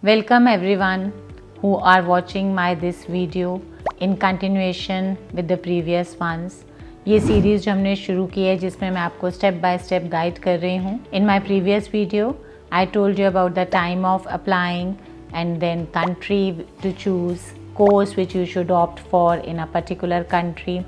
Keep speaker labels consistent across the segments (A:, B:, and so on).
A: Welcome everyone who are watching my this video in continuation with the previous ones. ये series जो हमने शुरू की है जिसमें मैं आपको स्टेप बाय स्टेप गाइड कर रही हूँ. In my previous video, I told you about the time of applying and then country to choose, course which you should opt for in a particular country.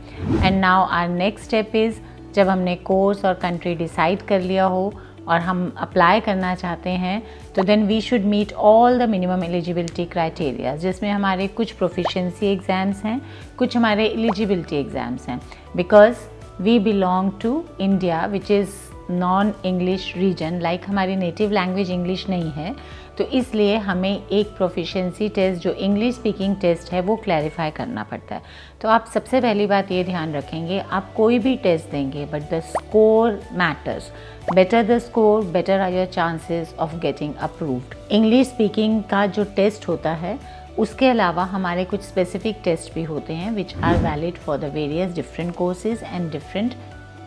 A: And now our next step is जब हमने course और country decide कर लिया हो और हम apply करना चाहते हैं तो then we should meet all the minimum eligibility criteria, जिसमें हमारे कुछ प्रोफिशिएंसी एग्ज़ाम्स हैं, कुछ हमारे एलिजिबिलिटी एग्ज़ाम्स हैं. Because we belong to India which is non English region, like हमारी नेटिव लैंग्वेज इंग्लिश नहीं है, तो इसलिए हमें एक प्रोफिशिएंसी टेस्ट जो इंग्लिश स्पीकिंग टेस्ट है वो क्लैरिफाई करना पड़ता है. तो आप सबसे पहली बात ये ध्यान रखेंगे, आप कोई भी टेस्ट देंगे but the score matters. Better the score, better are your chances of getting approved. English speaking का जो टेस्ट होता है उसके अलावा हमारे कुछ स्पेसिफिक टेस्ट भी होते हैं which are valid for the various different courses and different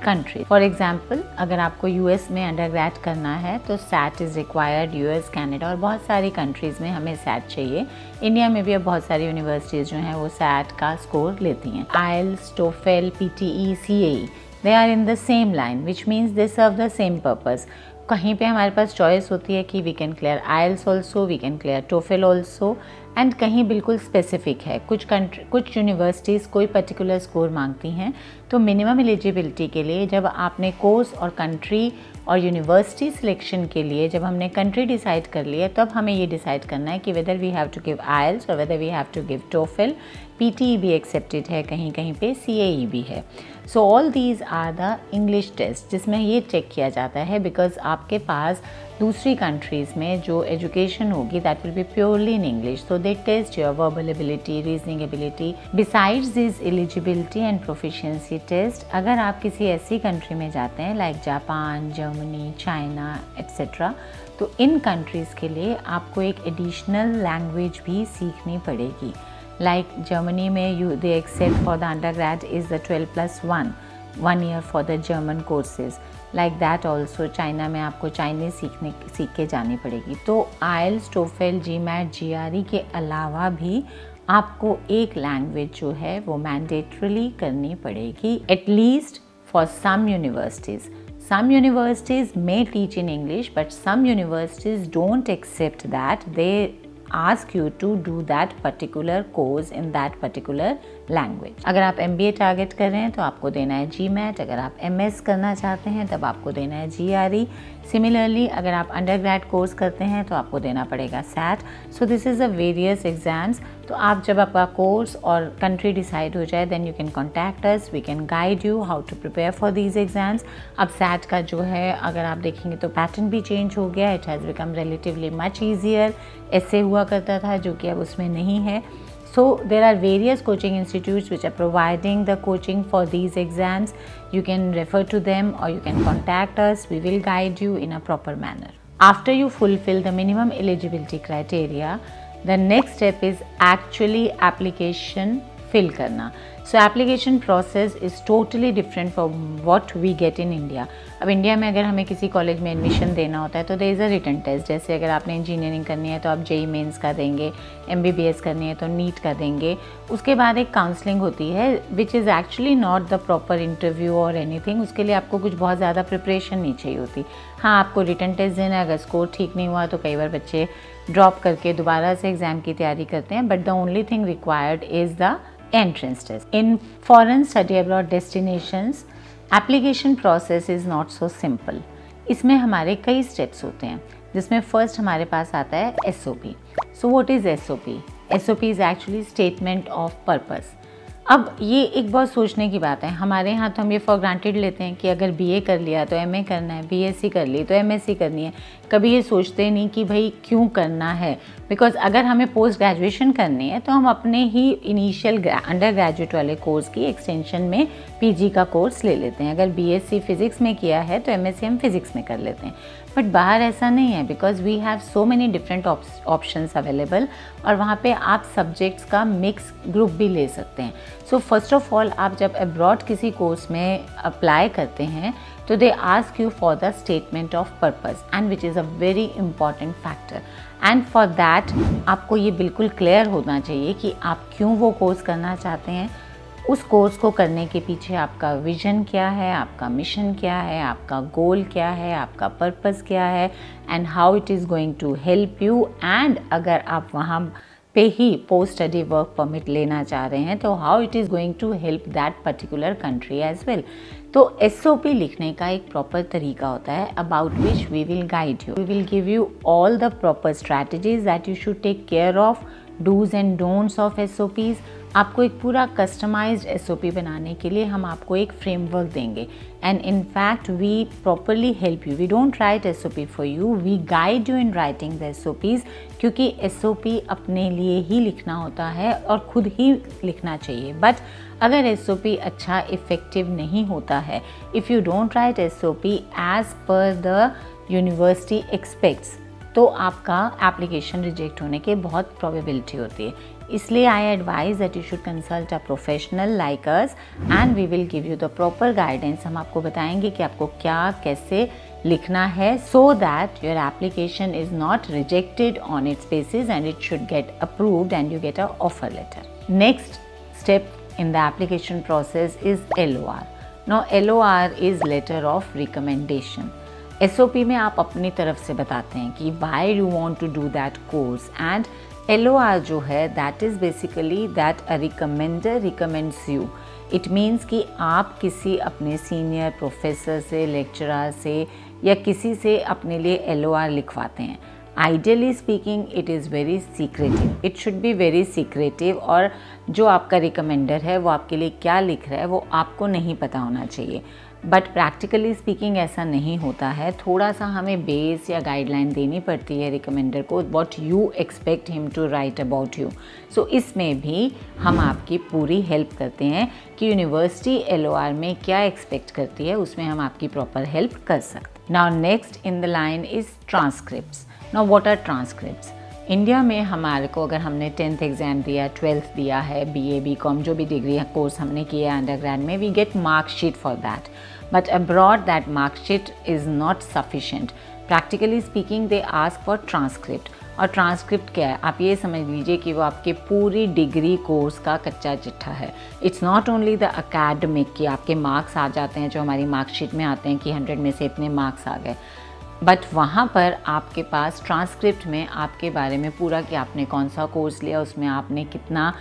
A: country. For example, अगर आपको यूएस में अंडरग्रेड करना है तो SAT is required. US, Canada और बहुत सारी कंट्रीज़ में हमें सैट चाहिए. इंडिया में भी अब बहुत सारी यूनिवर्सिटीज़ जो हैं वो सैट का स्कोर लेती हैं. IELTS, TOEFL, PTE, CAE, they are in the same line which means they serve the same purpose. कहीं पे हमारे पास चॉइस होती है कि we can clear IELTS also, we can clear TOEFL also, and कहीं बिल्कुल स्पेसिफिक है. कुछ यूनिवर्सिटीज़ कोई पर्टिकुलर स्कोर मांगती हैं. तो मिनिमम एलिजिबिलिटी के लिए जब आपने कोर्स और कंट्री और यूनिवर्सिटी सिलेक्शन के लिए जब हमने कंट्री डिसाइड कर लिया तब हमें ये डिसाइड करना है कि whether we have to give IELTS और whether we have to give TOEFL. PTE भी एक्सेप्टेड है, कहीं कहीं पे सीएई भी है. So all these are the English test जिसमें ये चेक किया जाता है बिकॉज आपके पास दूसरी कंट्रीज़ में जो एजुकेशन होगी that will be purely in English. So they test your verbal ability, reasoning ability. Besides this eligibility and proficiency test, अगर आप किसी ऐसी कंट्री में जाते हैं like Japan, Germany, China etcetera, तो इन कंट्रीज़ के लिए आपको एक एडिशनल लैंग्वेज भी सीखनी पड़ेगी. लाइक जर्मनी में they accept for the undergrad is the 12+1 year for the German courses. Like that also China में आपको चाइनीज़ सीख के जानी पड़ेगी. तो आइल्स, टोफेल, जीमैट, जीआरई के अलावा भी आपको एक लैंग्वेज जो है वो मैंडेटरीली करनी पड़ेगी, at least for some universities. Some universities may teach in English, but some universities don't accept that. They ask you to do that particular course in that particular language. अगर आप MBA टारगेट कर रहे हैं तो आपको देना है GMAT. अगर आप MS करना चाहते हैं तब आपको देना है GRE. सिमिलरली अगर आप अंडरग्रेड कोर्स करते हैं तो आपको देना पड़ेगा SAT. So this is a various exams. तो आप जब आपका कोर्स और कंट्री डिसाइड हो जाए then you can contact us, we can guide you how to prepare for these exams. अब SAT का जो है अगर आप देखेंगे तो पैटर्न भी चेंज हो गया. It has become relatively much easier. ऐसे हुआ करता था जो कि अब उसमें नहीं है. So there are various coaching institutes which are providing the coaching for these exams. You can refer to them or you can contact us. We will guide you in a proper manner. After you fulfill the minimum eligibility criteria, the next step is actually application fill करना. So application process is totally different from what we get in India. अब India में अगर हमें किसी college में admission देना होता है तो there is a written test. जैसे अगर आपने इंजीनियरिंग करनी है तो आप जेई मेंस का देंगे, MBBS करनी है तो नीट का देंगे. उसके बाद एक काउंसलिंग होती है which is actually not the proper interview और एनीथिंग. उसके लिए आपको कुछ बहुत ज़्यादा प्रिपरेशन नहीं चाहिए होती. हाँ, आपको रिटन टेस्ट देना है. अगर स्कोर ठीक नहीं हुआ तो कई बार बच्चे ड्रॉप करके दोबारा से एग्ज़ाम की तैयारी करते हैं. But the only thing required is the entrance test. In foreign study abroad destinations, application process is not so simple. इसमें हमारे कई steps होते हैं जिसमें first हमारे पास आता है SOP. So what is SOP? SOP is actually statement of purpose. अब ये एक बहुत सोचने की बात है. हमारे यहाँ तो हम ये फॉर ग्रांटेड लेते हैं कि अगर BA कर लिया तो MA करना है, BSc कर ली तो MSc करनी है. कभी ये सोचते नहीं कि भाई क्यों करना है. बिकॉज अगर हमें पोस्ट ग्रेजुएशन करनी है तो हम अपने ही इनिशियल अंडर ग्रेजुएट वाले कोर्स की एक्सटेंशन में PG का कोर्स ले लेते हैं. अगर BSc फिज़िक्स में किया है तो MSc हम फिज़िक्स में कर लेते हैं. बट बाहर ऐसा नहीं है because we have so many different options available और वहाँ पे आप सब्जेक्ट्स का मिक्स ग्रुप भी ले सकते हैं. सो फर्स्ट ऑफ ऑल आप जब अब्रॉड किसी कोर्स में अप्लाई करते हैं तो they ask you for the statement of purpose and which is a very important factor. And for that आपको ये बिल्कुल क्लियर होना चाहिए कि आप क्यों वो कोर्स करना चाहते हैं, उस कोर्स को करने के पीछे आपका विजन क्या है, आपका मिशन क्या है, आपका गोल क्या है, आपका पर्पस क्या है, and how it is going to help you. And अगर आप वहाँ पे ही पोस्ट स्टडी वर्क परमिट लेना चाह रहे हैं तो how it is going to help that particular country as well. तो SOP लिखने का एक प्रॉपर तरीका होता है about which we will guide you. We will give you all the proper strategies that you should take care of, dos and don'ts of SOPs। आपको एक पूरा कस्टमाइज्ड SOP बनाने के लिए हम आपको एक फ्रेमवर्क देंगे and in fact we properly help you. We don't write SOP for you, we guide you in writing the SOPs, क्योंकि SOP अपने लिए ही लिखना होता है और खुद ही लिखना चाहिए। बट अगर SOP अच्छा इफ़ेक्टिव नहीं होता है, if you don't write SOP as per the university expects, तो आपका एप्लीकेशन रिजेक्ट होने के बहुत प्रोबेबिलिटी होती है। इसलिए I advise that you should consult a professional like us and we will give you the proper guidance. हम आपको बताएंगे कि आपको क्या कैसे लिखना है so that your application is not rejected on its basis and it should get approved and you get a offer letter. Next step in the application process is LOR. Now LOR is letter of recommendation. SOP में आप अपनी तरफ से बताते हैं कि why you want to do that course, and LOR जो है that is basically that a recommender recommends you. It means कि आप किसी अपने सीनियर प्रोफेसर से, लेक्चरर से या किसी से अपने लिए LOR लिखवाते हैं। Ideally speaking it is very secretive, it should be very secretive, और जो आपका रिकमेंडर है वो आपके लिए क्या लिख रहा है वो आपको नहीं पता होना चाहिए। बट प्रैक्टिकली स्पीकिंग ऐसा नहीं होता है, थोड़ा सा हमें बेस या गाइडलाइन देनी पड़ती है रिकमेंडर को, what you expect him to write about you. So इसमें भी हम आपकी पूरी हेल्प करते हैं कि यूनिवर्सिटी LOR में क्या एक्सपेक्ट करती है, उसमें हम आपकी प्रॉपर हेल्प कर सकते हैं। Now next in the line is transcripts. Now what are transcripts? India में हमारे को अगर हमने 10th एग्ज़ाम दिया, 12th दिया है, BA BCom जो भी डिग्री कोर्स हमने किया है अंडरग्रेड में, we get marksheet for that, but abroad that marksheet is not sufficient. Practically speaking they ask for transcript. और ट्रांसक्रिप्ट क्या है, आप ये समझ लीजिए कि वो आपके पूरी डिग्री कोर्स का कच्चा चिट्ठा है। It's not only the academic कि आपके मार्क्स आ जाते हैं जो हमारी मार्कशीट में आते हैं कि 100 में से इतने मार्क्स आ गए, बट वहाँ पर आपके पास ट्रांसक्रिप्ट में आपके बारे में पूरा कि आपने कौन सा कोर्स लिया, उसमें आपने कितना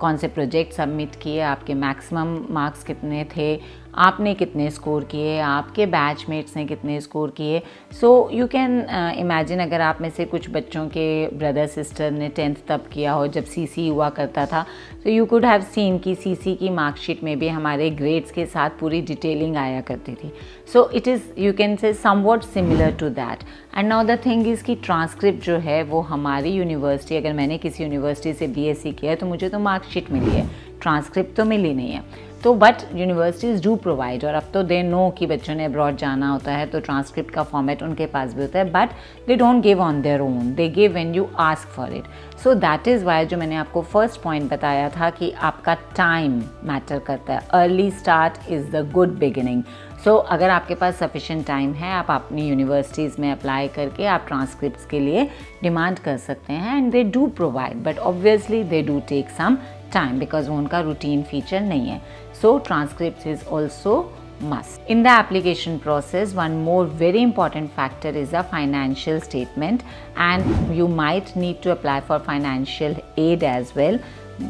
A: कौन से प्रोजेक्ट सबमिट किए, आपके मैक्सिमम मार्क्स कितने थे, आपने कितने स्कोर किए, आपके बैचमेट्स ने कितने स्कोर किए। सो यू कैन इमेजिन अगर आप में से कुछ बच्चों के ब्रदर सिस्टर ने 10th तब किया हो जब CC हुआ करता था, तो यू कुड हैव सीन कि CC की मार्कशीट में भी हमारे ग्रेड्स के साथ पूरी डिटेलिंग आया करती थी। So it is you can say somewhat similar to that. And now the thing is कि ट्रांसक्रिप्ट जो है वो हमारी यूनिवर्सिटी, अगर मैंने किसी यूनिवर्सिटी से BSc किया है तो मुझे तो मार्कशीट मिली है, ट्रांसक्रिप्ट तो मिली नहीं है। तो बट यूनिवर्सिटीज़ डू प्रोवाइड, और अब तो दे नो कि बच्चों ने अब्रॉड जाना होता है तो ट्रांसक्रिप्ट का फॉर्मेट उनके पास भी होता है, but they don't give on their own, they give when you ask for it. So that is why जो मैंने आपको फर्स्ट पॉइंट बताया था कि आपका टाइम मैटर करता है। Early start is the good beginning. So अगर आपके पास सफिशेंट टाइम है, आप अपनी यूनिवर्सिटीज़ में अप्लाई करके आप ट्रांसक्रिप्ट्स के लिए डिमांड कर सकते हैं, and they do provide, but obviously they do take some time because वो उनका रूटीन फीचर नहीं है। So transcripts is also must. In the application process, one more very important factor is a financial statement, and you might need to apply for financial aid as well,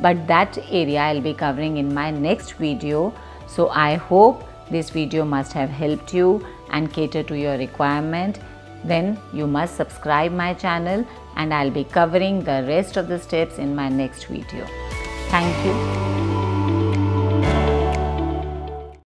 A: but that area I'll be covering in my next video. So I hope this video must have helped you and cater to your requirement. Then you must subscribe my channel and I'll be covering the rest of the steps in my next video. Thank you.